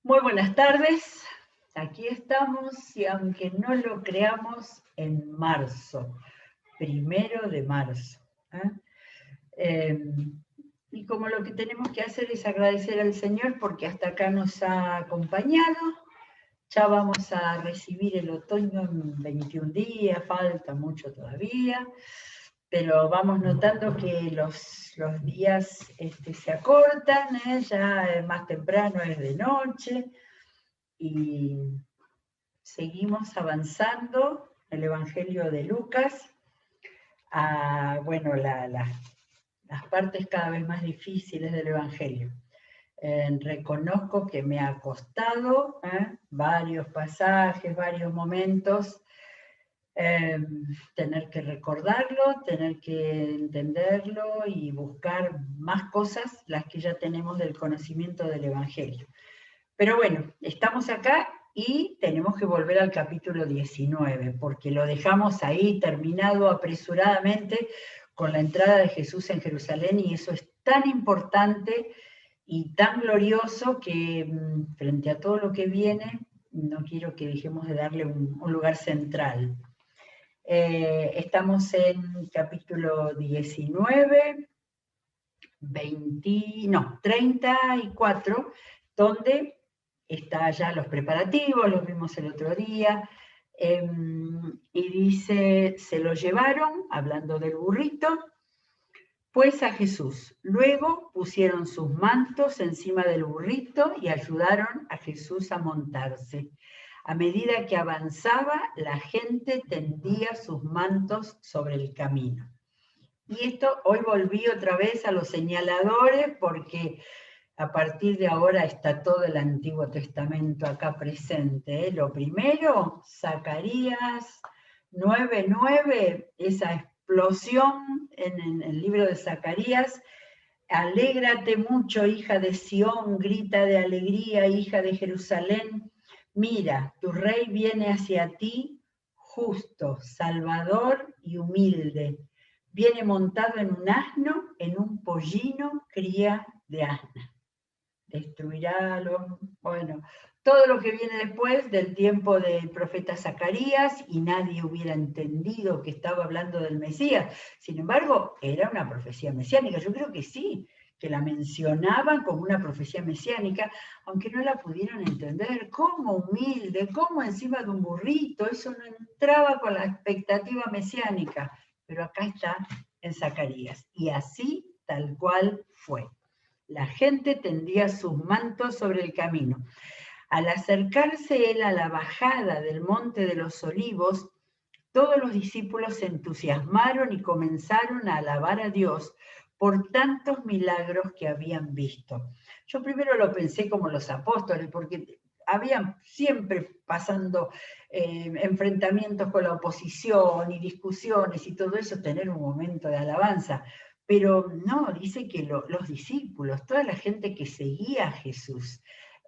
Muy buenas tardes, aquí estamos y aunque no lo creamos, en marzo, 1 de marzo. ¿eh? Y como lo que tenemos que hacer es agradecer al Señor porque hasta acá nos ha acompañado, ya vamos a recibir el otoño en 21 días, falta mucho todavía, pero vamos notando que los días se acortan, ya más temprano es de noche, y seguimos avanzando el Evangelio de Lucas a, bueno, las partes cada vez más difíciles del Evangelio. Reconozco que me ha costado varios pasajes, varios momentos, tener que recordarlo, tener que entenderlo y buscar más cosas, las que ya tenemos del conocimiento del Evangelio. Pero bueno, estamos acá y tenemos que volver al capítulo 19, porque lo dejamos ahí terminado apresuradamente con la entrada de Jesús en Jerusalén, y eso es tan importante y tan glorioso que frente a todo lo que viene, no quiero que dejemos de darle un lugar central. Estamos en capítulo 19, 34, donde está ya los preparativos, los vimos el otro día, y dice, se lo llevaron, hablando del burrito, pues a Jesús. Luego pusieron sus mantos encima del burrito y ayudaron a Jesús a montarse. A medida que avanzaba, la gente tendía sus mantos sobre el camino. Y esto, hoy volví otra vez a los señaladores porque a partir de ahora está todo el Antiguo Testamento acá presente. Lo primero, Zacarías 9:9, esa explosión en el libro de Zacarías. Alégrate mucho, hija de Sión, grita de alegría, hija de Jerusalén. Mira, tu rey viene hacia ti, justo, salvador y humilde. Viene montado en un asno, en un pollino, cría de asna. Destruirá bueno, todo lo que viene después del tiempo del profeta Zacarías, y nadie hubiera entendido que estaba hablando del Mesías. Sin embargo, era una profecía mesiánica. Yo creo que sí, que la mencionaban como una profecía mesiánica, aunque no la pudieron entender. ¿Cómo humilde? ¿Cómo encima de un burrito? Eso no entraba con la expectativa mesiánica. Pero acá está en Zacarías. Y así, tal cual fue. La gente tendía sus mantos sobre el camino. Al acercarse él a la bajada del Monte de los Olivos, todos los discípulos se entusiasmaron y comenzaron a alabar a Dios por tantos milagros que habían visto. Yo primero lo pensé como los apóstoles, porque habían siempre pasando enfrentamientos con la oposición y discusiones y todo eso, tener un momento de alabanza. Pero no, dice que los discípulos, toda la gente que seguía a Jesús,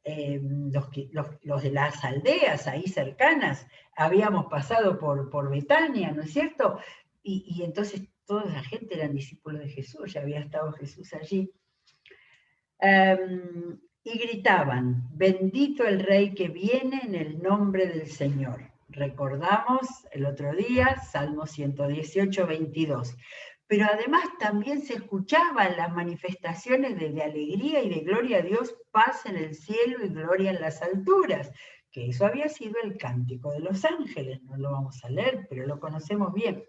los de las aldeas ahí cercanas, habíamos pasado por Betania, ¿no es cierto? Y entonces toda la gente eran discípulos de Jesús, ya había estado Jesús allí. Y gritaban, bendito el Rey que viene en el nombre del Señor. Recordamos el otro día, Salmo 118, 22. Pero además también se escuchaban las manifestaciones de alegría y de gloria a Dios, paz en el cielo y gloria en las alturas, que eso había sido el cántico de los ángeles. No lo vamos a leer, pero lo conocemos bien.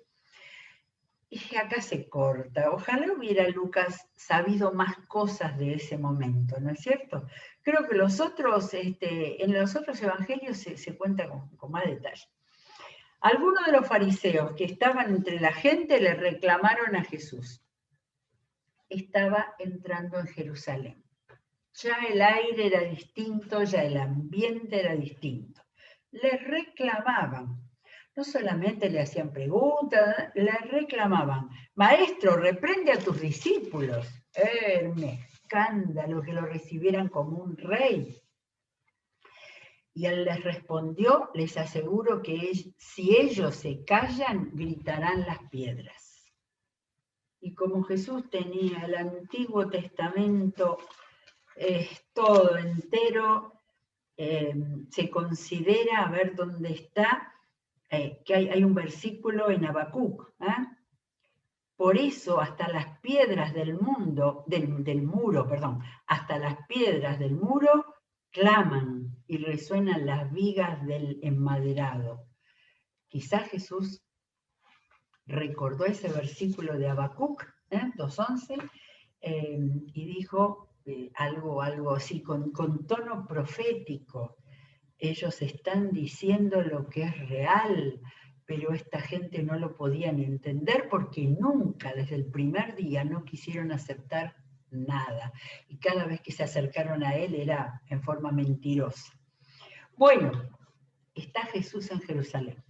Y acá se corta. Ojalá hubiera Lucas sabido más cosas de ese momento, ¿no es cierto? Creo que en los otros evangelios se cuenta con más detalle. Algunos de los fariseos que estaban entre la gente le reclamaron a Jesús. Estaba entrando en Jerusalén. Ya el aire era distinto, ya el ambiente era distinto. Le reclamaban. No solamente le hacían preguntas, le reclamaban. Maestro, reprende a tus discípulos. Era un escándalo que lo recibieran como un rey. Y él les respondió, les aseguro que si ellos se callan, gritarán las piedras. Y como Jesús tenía el Antiguo Testamento todo entero, se considera, a ver dónde está, que hay un versículo en Habacuc, por eso hasta las piedras del muro, hasta las piedras del muro claman y resuenan las vigas del enmaderado. Quizás Jesús recordó ese versículo de Habacuc, 2:11, y dijo algo así, con tono profético. Ellos están diciendo lo que es real, pero esta gente no lo podían entender porque nunca, desde el primer día, no quisieron aceptar nada. Y cada vez que se acercaron a él era en forma mentirosa. Bueno, está Jesús en Jerusalén.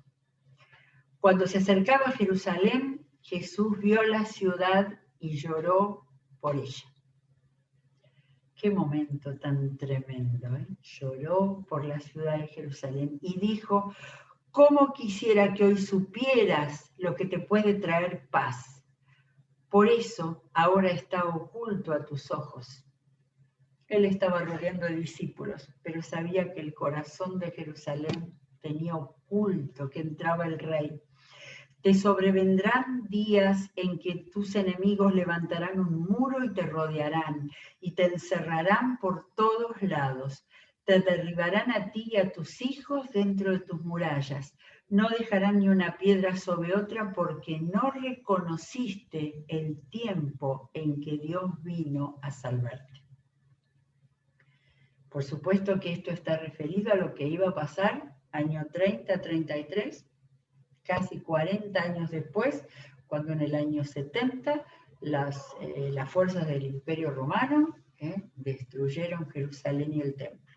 Cuando se acercaba a Jerusalén, Jesús vio la ciudad y lloró por ella. Qué momento tan tremendo, ¿eh? Lloró por la ciudad de Jerusalén y dijo: ¿cómo quisiera que hoy supieras lo que te puede traer paz? Por eso ahora está oculto a tus ojos. Él estaba rodeando de discípulos, pero sabía que el corazón de Jerusalén tenía oculto que entraba el rey. Te sobrevendrán días en que tus enemigos levantarán un muro y te rodearán, y te encerrarán por todos lados. Te derribarán a ti y a tus hijos dentro de tus murallas. No dejarán ni una piedra sobre otra, porque no reconociste el tiempo en que Dios vino a salvarte. Por supuesto que esto está referido a lo que iba a pasar año 30-33, casi 40 años después, cuando en el año 70 las fuerzas del Imperio Romano destruyeron Jerusalén y el templo.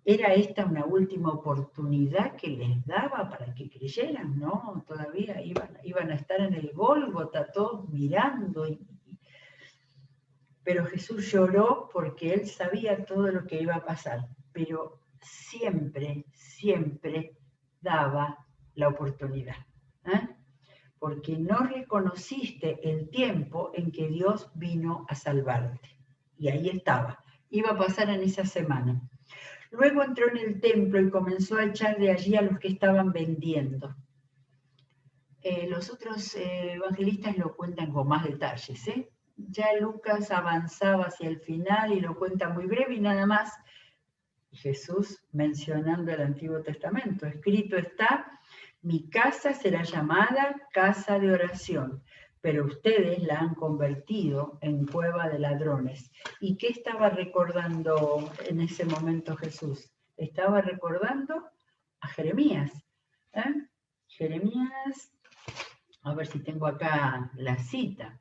¿Era esta una última oportunidad que les daba para que creyeran? No, todavía iban a estar en el Gólgota todos mirando. Pero Jesús lloró porque él sabía todo lo que iba a pasar, pero siempre, siempre daba la oportunidad, porque no reconociste el tiempo en que Dios vino a salvarte. Y ahí estaba, iba a pasar en esa semana. Luego entró en el templo y comenzó a echar de allí a los que estaban vendiendo. Los otros evangelistas lo cuentan con más detalles. Ya Lucas avanzaba hacia el final y lo cuenta muy breve y nada más. Jesús mencionando el Antiguo Testamento. Escrito está: mi casa será llamada casa de oración, pero ustedes la han convertido en cueva de ladrones. ¿Y qué estaba recordando en ese momento Jesús? Estaba recordando a Jeremías. Jeremías, a ver si tengo acá la cita.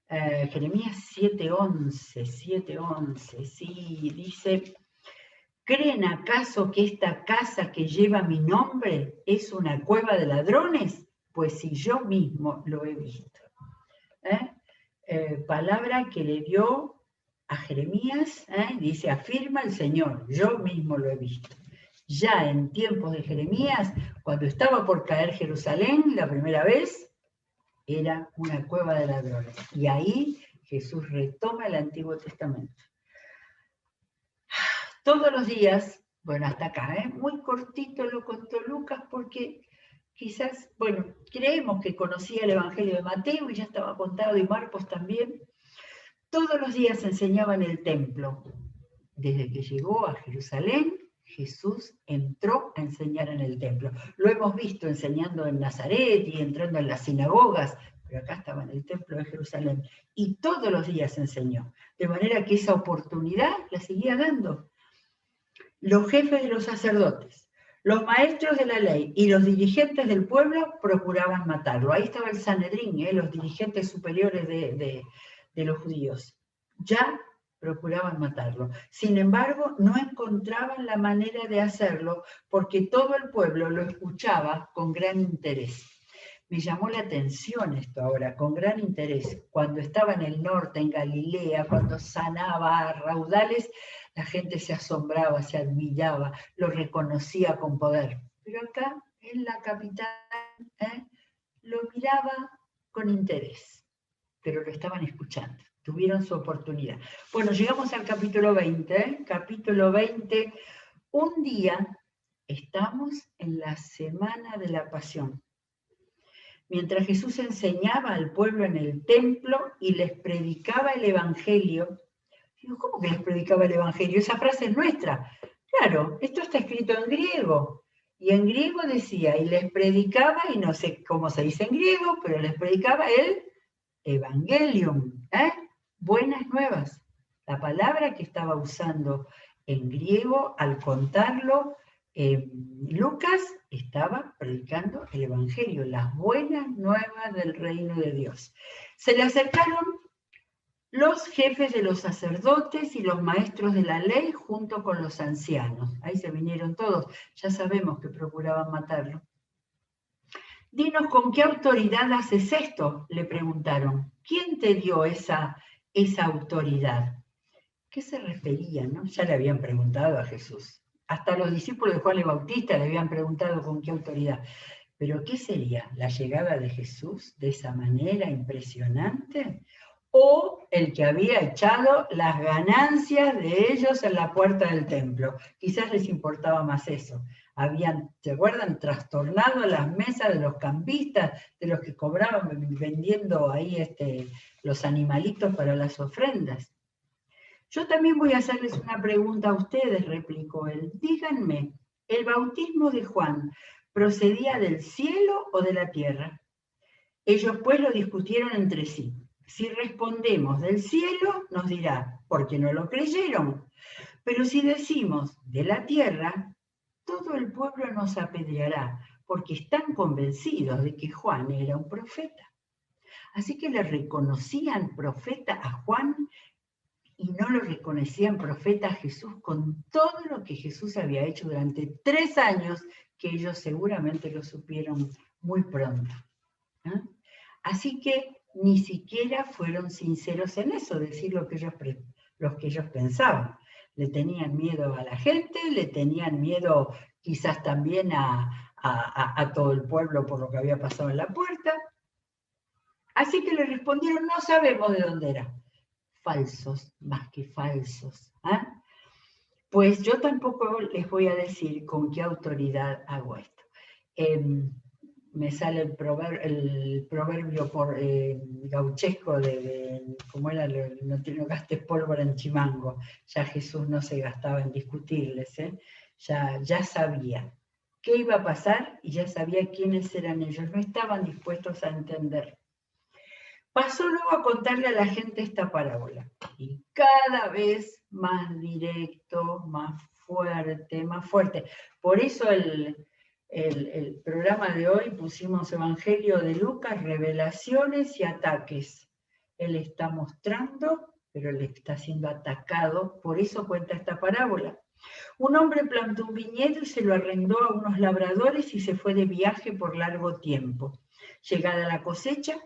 Jeremías 7:11, sí, dice: ¿creen acaso que esta casa que lleva mi nombre es una cueva de ladrones? Pues si yo mismo lo he visto. Palabra que le dio a Jeremías, dice: afirma el Señor, yo mismo lo he visto. Ya en tiempos de Jeremías, cuando estaba por caer Jerusalén la primera vez, era una cueva de ladrones. Y ahí Jesús retoma el Antiguo Testamento. Todos los días, bueno, hasta acá, muy cortito lo contó Lucas porque quizás, bueno, creemos que conocía el Evangelio de Mateo y ya estaba contado, y Marcos también. Todos los días enseñaba en el templo. Desde que llegó a Jerusalén, Jesús entró a enseñar en el templo. Lo hemos visto enseñando en Nazaret y entrando en las sinagogas, pero acá estaba en el templo de Jerusalén. Y todos los días enseñó, de manera que esa oportunidad la seguía dando. Los jefes de los sacerdotes, los maestros de la ley y los dirigentes del pueblo procuraban matarlo. Ahí estaba el Sanedrín, los dirigentes superiores de los judíos. Ya procuraban matarlo. Sin embargo, no encontraban la manera de hacerlo porque todo el pueblo lo escuchaba con gran interés. Me llamó la atención esto ahora, con gran interés. Cuando estaba en el norte, en Galilea, cuando sanaba a raudales, la gente se asombraba, se admiraba, lo reconocía con poder. Pero acá, en la capital, lo miraba con interés, pero lo estaban escuchando. tuvieron su oportunidad. Bueno, llegamos al capítulo 20, ¿eh? Capítulo 20, un día estamos en la semana de la Pasión. Mientras Jesús enseñaba al pueblo en el templo y les predicaba el Evangelio. Digo, ¿cómo que les predicaba el Evangelio? Esa frase es nuestra. Claro, esto está escrito en griego. Y en griego decía, y les predicaba, y no sé cómo se dice en griego, pero les predicaba el Evangelium, ¿eh? Buenas nuevas. La palabra que estaba usando en griego, al contarlo, Lucas estaba predicando el Evangelio, las buenas nuevas del reino de Dios. Se le acercaron los jefes de los sacerdotes y los maestros de la ley junto con los ancianos. Ahí se vinieron todos, ya sabemos que procuraban matarlo. Dinos, ¿con qué autoridad haces esto? Le preguntaron. ¿Quién te dio esa autoridad? ¿Qué se refería, no? Ya le habían preguntado a Jesús. Hasta los discípulos de Juan el Bautista le habían preguntado con qué autoridad. Pero ¿qué sería? ¿La llegada de Jesús de esa manera impresionante? ¿O el que había echado las ganancias de ellos en la puerta del templo? Quizás les importaba más eso. Habían, ¿se acuerdan? Trastornado las mesas de los campistas, de los que cobraban vendiendo ahí los animalitos para las ofrendas. Yo también voy a hacerles una pregunta a ustedes, replicó él. Díganme, ¿el bautismo de Juan procedía del cielo o de la tierra? Ellos pues lo discutieron entre sí. Si respondemos del cielo, nos dirá, porque no lo creyeron. Pero si decimos de la tierra, todo el pueblo nos apedreará, porque están convencidos de que Juan era un profeta. Así que le reconocían profeta a Juan y no lo reconocían profeta a Jesús con todo lo que Jesús había hecho durante 3 años, que ellos seguramente lo supieron muy pronto. ¿Eh? Así que ni siquiera fueron sinceros en eso, decir lo que ellos pensaban. Le tenían miedo a la gente, le tenían miedo quizás también a todo el pueblo por lo que había pasado en la puerta. Así que le respondieron, no sabemos de dónde era. Falsos, más que falsos. ¿Eh? Pues yo tampoco les voy a decir con qué autoridad hago esto. Me sale el proverbio gauchesco de cómo era, no gastes pólvora en chimango. Ya Jesús no se gastaba en discutirles, ¿eh? Ya sabía qué iba a pasar y ya sabía quiénes eran ellos. No estaban dispuestos a entender. Pasó luego a contarle a la gente esta parábola. Y cada vez más directo, más fuerte. Por eso el programa de hoy pusimos Evangelio de Lucas, revelaciones y ataques. Él está mostrando, pero él está siendo atacado, por eso cuenta esta parábola. Un hombre plantó un viñedo y se lo arrendó a unos labradores y se fue de viaje por largo tiempo. Llegada la cosecha,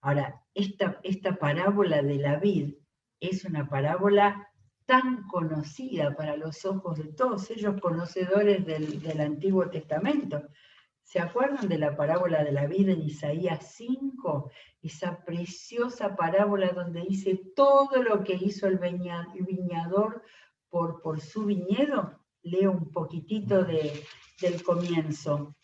ahora, esta parábola de la vid es una parábola tan conocida para los ojos de todos ellos conocedores del Antiguo Testamento. ¿Se acuerdan de la parábola de la vid en Isaías 5? Esa preciosa parábola donde dice todo lo que hizo el viñador por su viñedo. Leo un poquitito del comienzo.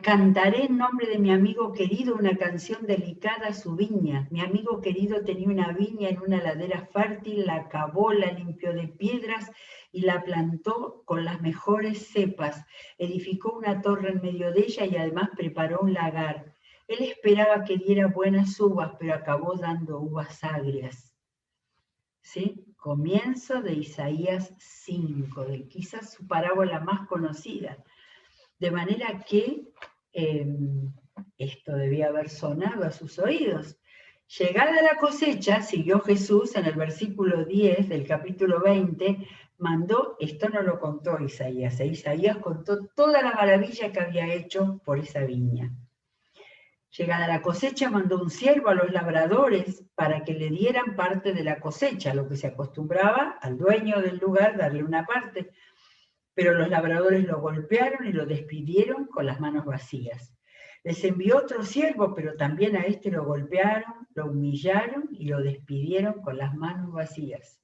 Cantaré en nombre de mi amigo querido una canción dedicada a su viña. Mi amigo querido tenía una viña en una ladera fértil, la cavó, la limpió de piedras y la plantó con las mejores cepas. Edificó una torre en medio de ella y además preparó un lagar. Él esperaba que diera buenas uvas, pero acabó dando uvas agrias. ¿Sí? Comienzo de Isaías 5, de quizás su parábola más conocida. De manera que esto debía haber sonado a sus oídos. Llegada la cosecha, siguió Jesús en el versículo 10 del capítulo 20, esto no lo contó Isaías, Isaías contó toda la maravilla que había hecho por esa viña. Llegada la cosecha, mandó un siervo a los labradores para que le dieran parte de la cosecha, lo que se acostumbraba al dueño del lugar darle una parte. Pero los labradores lo golpearon y lo despidieron con las manos vacías. Les envió otro siervo, pero también a este lo golpearon, lo humillaron y lo despidieron con las manos vacías.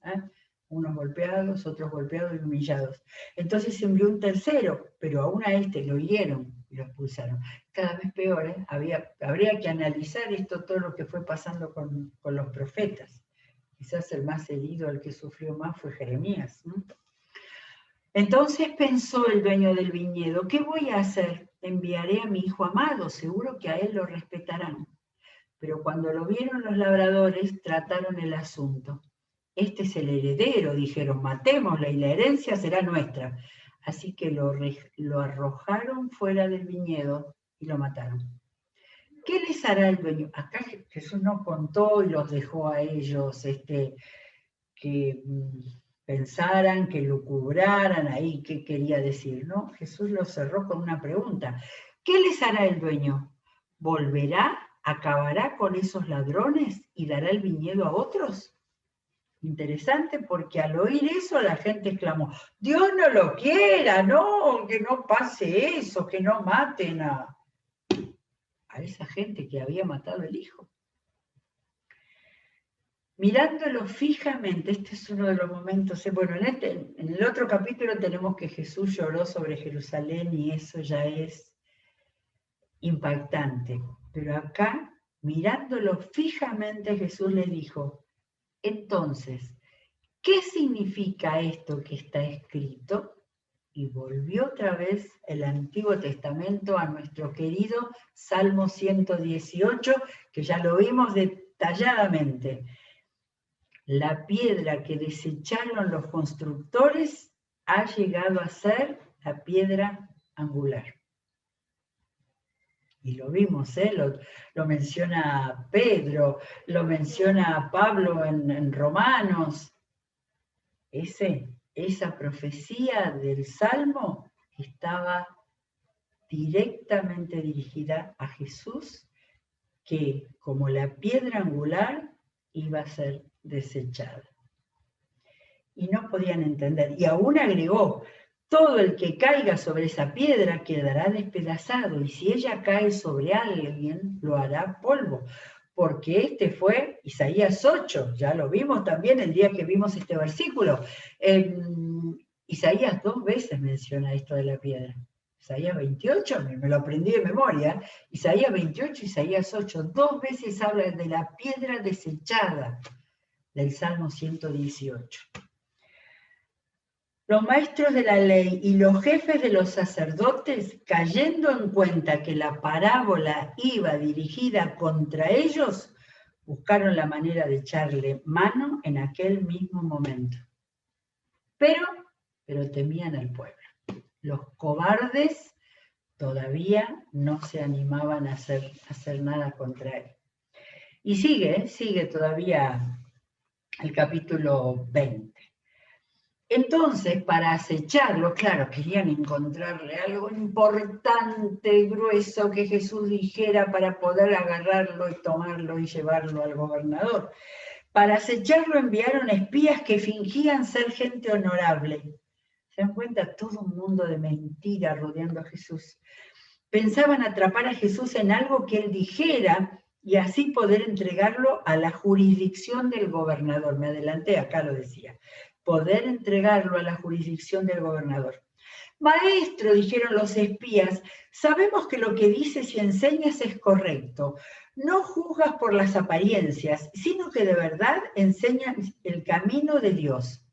Unos golpeados, otros golpeados y humillados. Entonces envió un tercero, pero aún a este lo hirieron y lo expulsaron. Cada vez peor, ¿eh? Habría que analizar esto, todo lo que fue pasando con los profetas. Quizás el más herido, el que sufrió más, fue Jeremías, ¿no? Entonces pensó el dueño del viñedo, ¿qué voy a hacer? Enviaré a mi hijo amado, seguro que a él lo respetarán. Pero cuando lo vieron los labradores, trataron el asunto. Este es el heredero, dijeron, matémoslo y la herencia será nuestra. Así que lo arrojaron fuera del viñedo y lo mataron. ¿Qué les hará el dueño? Acá Jesús no contó y los dejó a ellos que pensaran, que lucubraran ahí qué quería decir, ¿no? Jesús lo cerró con una pregunta. ¿Qué les hará el dueño? ¿Volverá? ¿Acabará con esos ladrones y dará el viñedo a otros? Interesante, porque al oír eso la gente exclamó, Dios no lo quiera, no, que no pase eso, que no maten a esa gente que había matado el hijo. Mirándolo fijamente, este es uno de los momentos, bueno, en el otro capítulo tenemos que Jesús lloró sobre Jerusalén y eso ya es impactante, pero acá, mirándolo fijamente, Jesús le dijo, entonces, ¿qué significa esto que está escrito? Y volvió otra vez el Antiguo Testamento a nuestro querido Salmo 118, que ya lo vimos detalladamente. La piedra que desecharon los constructores ha llegado a ser la piedra angular. Y lo vimos, lo menciona Pedro, lo menciona Pablo en Romanos. Esa profecía del Salmo estaba directamente dirigida a Jesús, que como la piedra angular iba a ser desechada. Y no podían entender. Y aún agregó, todo el que caiga sobre esa piedra quedará despedazado, y si ella cae sobre alguien, lo hará polvo. Porque este fue Isaías 8, ya lo vimos también el día que vimos este versículo. Isaías 2 veces menciona esto de la piedra. Isaías 28, me lo aprendí de memoria, Isaías 28, Isaías 8, 2 veces habla de la piedra desechada del Salmo 118. Los maestros de la ley y los jefes de los sacerdotes, cayendo en cuenta que la parábola iba dirigida contra ellos, buscaron la manera de echarle mano en aquel mismo momento. Pero temían al pueblo. Los cobardes todavía no se animaban a hacer nada contra él. Y sigue todavía el capítulo 20. Entonces, para acecharlo, claro, querían encontrarle algo importante, grueso, que Jesús dijera para poder agarrarlo y tomarlo y llevarlo al gobernador. Para acecharlo enviaron espías que fingían ser gente honorable. ¿Se dan cuenta? Todo un mundo de mentira rodeando a Jesús. Pensaban atrapar a Jesús en algo que él dijera y así poder entregarlo a la jurisdicción del gobernador. Me adelanté, acá lo decía. Poder entregarlo a la jurisdicción del gobernador. Maestro, dijeron los espías, sabemos que lo que dices y enseñas es correcto. No juzgas por las apariencias, sino que de verdad enseñas el camino de Dios.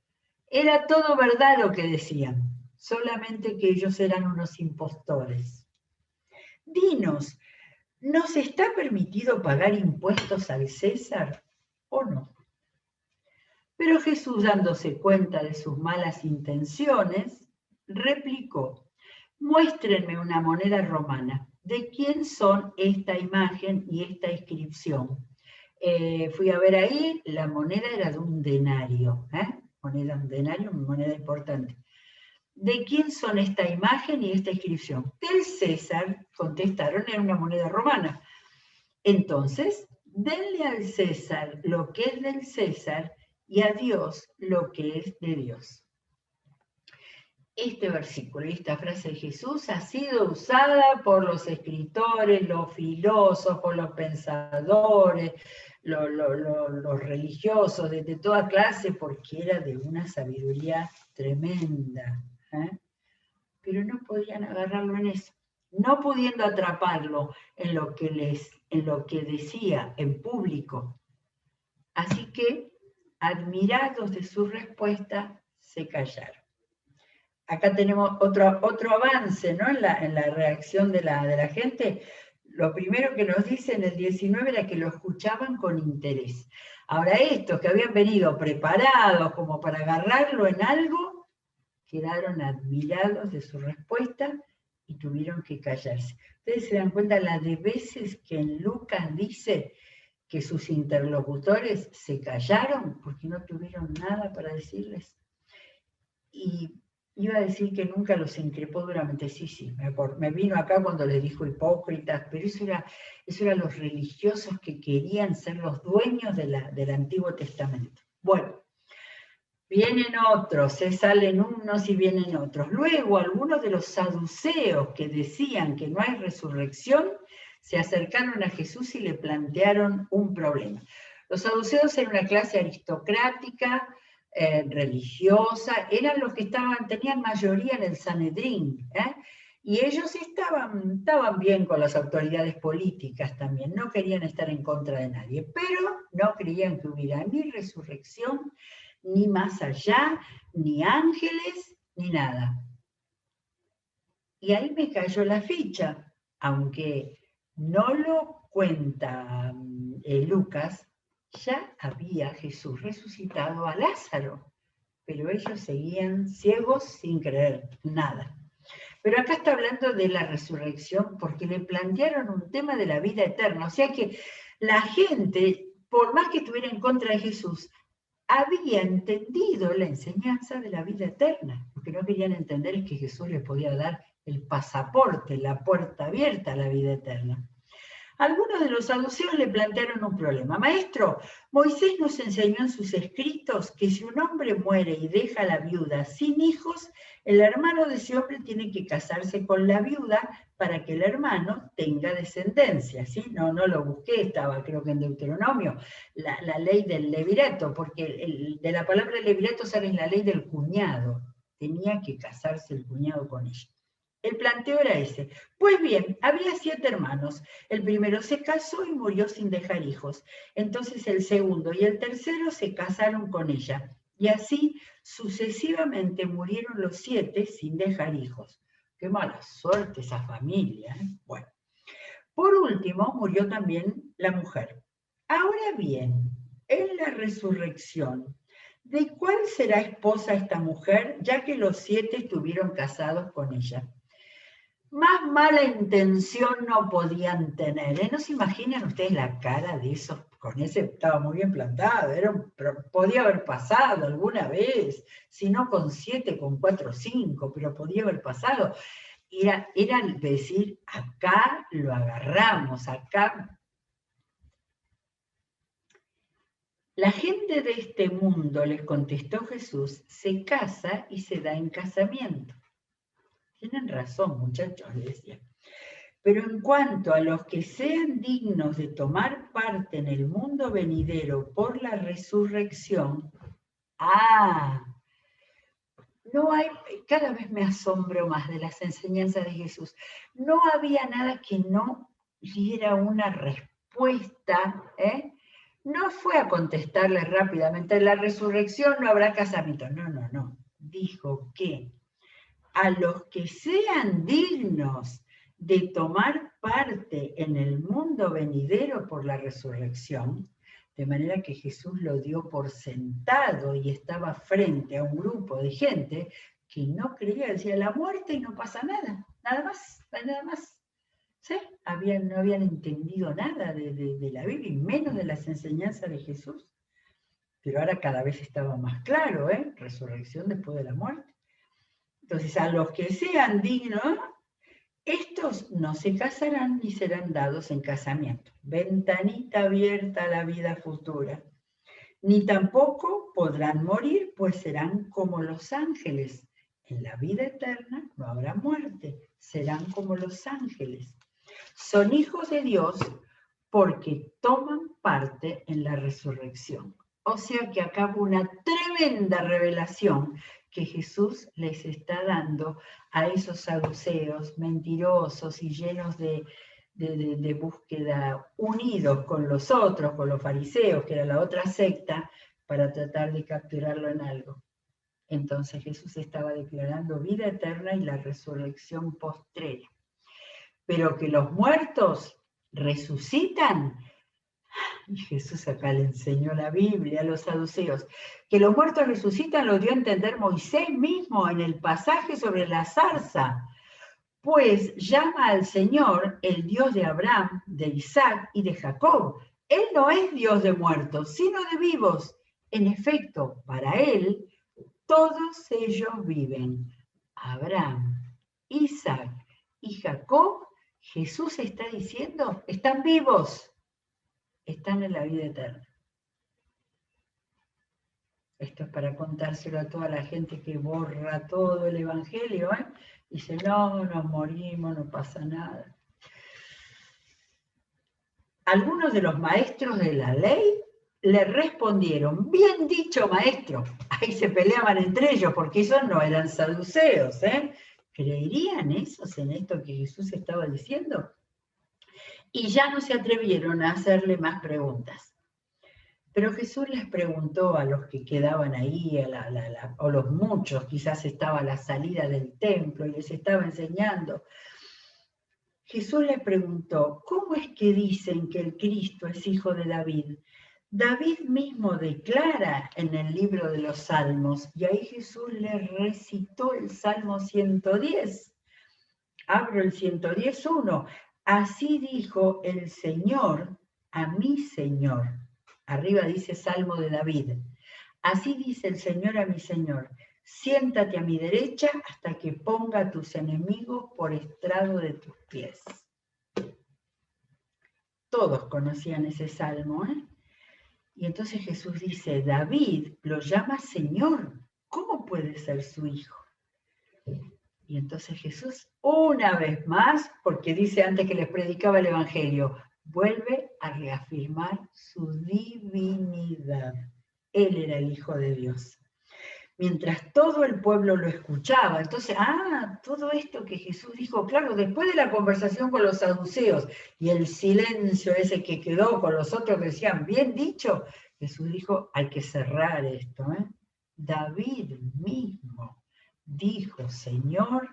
Era todo verdad lo que decían, solamente que ellos eran unos impostores. Dinos, ¿nos está permitido pagar impuestos al César o no? Pero Jesús, dándose cuenta de sus malas intenciones, replicó, muéstrenme una moneda romana. ¿De quién son esta imagen y esta inscripción? Fui a ver ahí, la moneda era de un denario, un denario, una moneda importante. ¿De quién son esta imagen y esta inscripción? Del César, contestaron, era una moneda romana. Entonces, denle al César lo que es del César y a Dios lo que es de Dios. este versículo y esta frase de Jesús ha sido usada por los escritores, los filósofos, los pensadores, los religiosos de toda clase, porque era de una sabiduría tremenda. Pero no podían agarrarlo en eso. No pudiendo atraparlo en lo que decía en público. Así que, admirados de su respuesta, se callaron. Acá tenemos otro avance, ¿no? en la reacción de la gente. Lo primero que nos dice en el 19 era que lo escuchaban con interés. Ahora estos que habían venido preparados como para agarrarlo en algo, quedaron admirados de su respuesta y tuvieron que callarse. Ustedes se dan cuenta la de veces que en Lucas dice que sus interlocutores se callaron porque no tuvieron nada para decirles. Y iba a decir que nunca los increpó duramente, sí, me vino acá cuando les dijo hipócritas, pero eso era los religiosos que querían ser los dueños del Antiguo Testamento. Bueno, vienen otros, se salen unos y vienen otros. Luego algunos de los saduceos que decían que no hay resurrección, se acercaron a Jesús y le plantearon un problema. Los saduceos eran una clase aristocrática, religiosa, eran los que tenían mayoría en el Sanedrín, y ellos estaban bien con las autoridades políticas también, no querían estar en contra de nadie, pero no creían que hubiera ni resurrección, ni más allá, ni ángeles, ni nada. Y ahí me cayó la ficha, aunque no lo cuenta Lucas, ya había Jesús resucitado a Lázaro, pero ellos seguían ciegos sin creer nada. Pero acá está hablando de la resurrección porque le plantearon un tema de la vida eterna, o sea que la gente, por más que estuviera en contra de Jesús, había entendido la enseñanza de la vida eterna. Lo que no querían entender es que Jesús les podía dar el pasaporte, la puerta abierta a la vida eterna. Algunos de los saduceos le plantearon un problema. Maestro, Moisés nos enseñó en sus escritos que si un hombre muere y deja a la viuda sin hijos, el hermano de ese hombre tiene que casarse con la viuda para que el hermano tenga descendencia. ¿Sí? No lo busqué, estaba creo que en Deuteronomio, la ley del levirato, porque de la palabra levirato sale la ley del cuñado. Tenía que casarse el cuñado con ella. El planteo era ese. Pues bien, había 7 hermanos. El primero se casó y murió sin dejar hijos. Entonces el segundo y el tercero se casaron con ella. Y así sucesivamente murieron los 7 sin dejar hijos. Qué mala suerte esa familia. Bueno, por último murió también la mujer. Ahora bien, en la resurrección, ¿de cuál será esposa esta mujer, ya que los 7 estuvieron casados con ella? Más mala intención no podían tener. ¿No se imaginan ustedes la cara de esos? Con ese estaba muy bien plantado, podía haber pasado alguna vez, si no con 7, con 4, 5, pero podía haber pasado. Era decir, acá lo agarramos, acá. La gente de este mundo, les contestó Jesús, se casa y se da en casamiento. Tienen razón, muchachos, le decía. Pero en cuanto a los que sean dignos de tomar parte en el mundo venidero por la resurrección, no hay, cada vez me asombro más de las enseñanzas de Jesús. No había nada que no diera una respuesta, No fue a contestarle rápidamente, en la resurrección no habrá casamiento. No. Dijo que a los que sean dignos de tomar parte en el mundo venidero por la resurrección, de manera que Jesús lo dio por sentado y estaba frente a un grupo de gente que no creía, decía, la muerte y no pasa nada, nada más. ¿Sí? No habían entendido nada de la Biblia, y menos de las enseñanzas de Jesús. Pero ahora cada vez estaba más claro, resurrección después de la muerte. Entonces, a los que sean dignos, estos no se casarán ni serán dados en casamiento. Ventanita abierta a la vida futura. Ni tampoco podrán morir, pues serán como los ángeles En la vida eterna no habrá muerte, serán como los ángeles. Son hijos de Dios porque toman parte en la resurrección. O sea que acá hubo una tremenda revelación que Jesús les está dando a esos saduceos mentirosos y llenos de búsqueda, unidos con los otros, con los fariseos, que era la otra secta, para tratar de capturarlo en algo. Entonces Jesús estaba declarando vida eterna y la resurrección postrera. Pero que los muertos resucitan, y Jesús acá le enseñó la Biblia a los saduceos, que los muertos resucitan lo dio a entender Moisés mismo en el pasaje sobre la zarza, pues llama al Señor el Dios de Abraham, de Isaac y de Jacob. Él no es Dios de muertos, sino de vivos. En efecto, para Él, todos ellos viven. Abraham, Isaac y Jacob, Jesús está diciendo, están vivos, están en la vida eterna. Esto es para contárselo a toda la gente que borra todo el Evangelio, ¿eh? Dice, no, nos morimos, no pasa nada. Algunos de los maestros de la ley le respondieron, bien dicho, maestro. Ahí se peleaban entre ellos, porque esos no eran saduceos, ¿eh? ¿Creerían esos en esto que Jesús estaba diciendo? Y ya no se atrevieron a hacerle más preguntas. Pero Jesús les preguntó a los que quedaban ahí, o los muchos, quizás estaba a la salida del templo y les estaba enseñando. Jesús les preguntó, ¿cómo es que dicen que el Cristo es hijo de David? David mismo declara en el libro de los Salmos, y ahí Jesús les recitó el Salmo 110. Abro el 110:1. Así dijo el Señor a mi Señor. Arriba dice Salmo de David. Así dice el Señor a mi Señor. Siéntate a mi derecha hasta que ponga a tus enemigos por estrado de tus pies. Todos conocían ese salmo, ¿eh? Y entonces Jesús dice, David lo llama Señor. ¿Cómo puede ser su hijo? Y entonces Jesús, una vez más, porque dice antes que les predicaba el Evangelio, vuelve a reafirmar su divinidad. Él era el Hijo de Dios. Mientras todo el pueblo lo escuchaba, entonces, todo esto que Jesús dijo, claro, después de la conversación con los saduceos y el silencio ese que quedó con los otros que decían, bien dicho, Jesús dijo, hay que cerrar esto, ¿eh? David mismo dijo, Señor,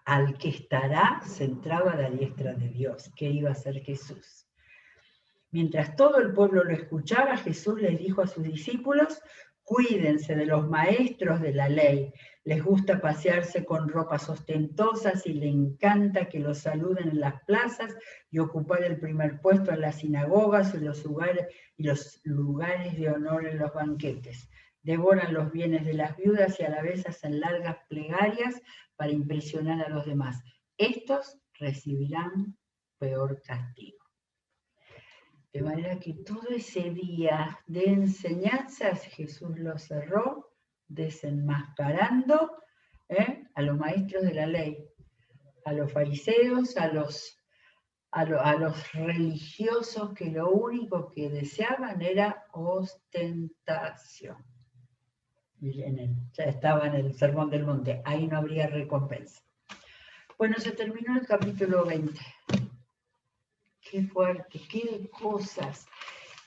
al que estará centrado a la diestra de Dios, que iba a ser Jesús. Mientras todo el pueblo lo escuchaba, Jesús les dijo a sus discípulos, cuídense de los maestros de la ley. Les gusta pasearse con ropas ostentosas y les encanta que los saluden en las plazas y ocupar el primer puesto en las sinagogas y los lugares de honor en los banquetes. Devoran los bienes de las viudas y a la vez hacen largas plegarias para impresionar a los demás. Estos recibirán peor castigo. De manera que todo ese día de enseñanzas Jesús lo cerró desenmascarando a los maestros de la ley, a los fariseos, a los religiosos que lo único que deseaban era ostentación. Ya estaba en el Sermón del Monte, ahí no habría recompensa. Bueno, se terminó el capítulo 20. Qué fuerte, qué de cosas,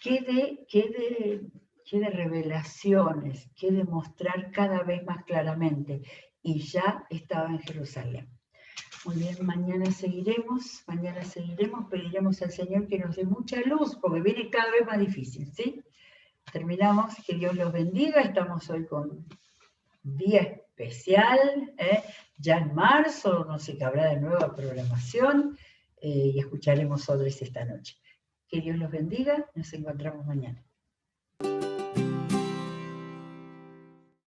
qué de revelaciones, qué de mostrar cada vez más claramente. Y ya estaba en Jerusalén. Muy bien, mañana seguiremos, pediremos al Señor que nos dé mucha luz, porque viene cada vez más difícil, ¿sí? Terminamos, que Dios los bendiga, estamos hoy con día especial, ya en marzo, no sé qué habrá de nueva programación, y escucharemos Odres esta noche. Que Dios los bendiga, nos encontramos mañana.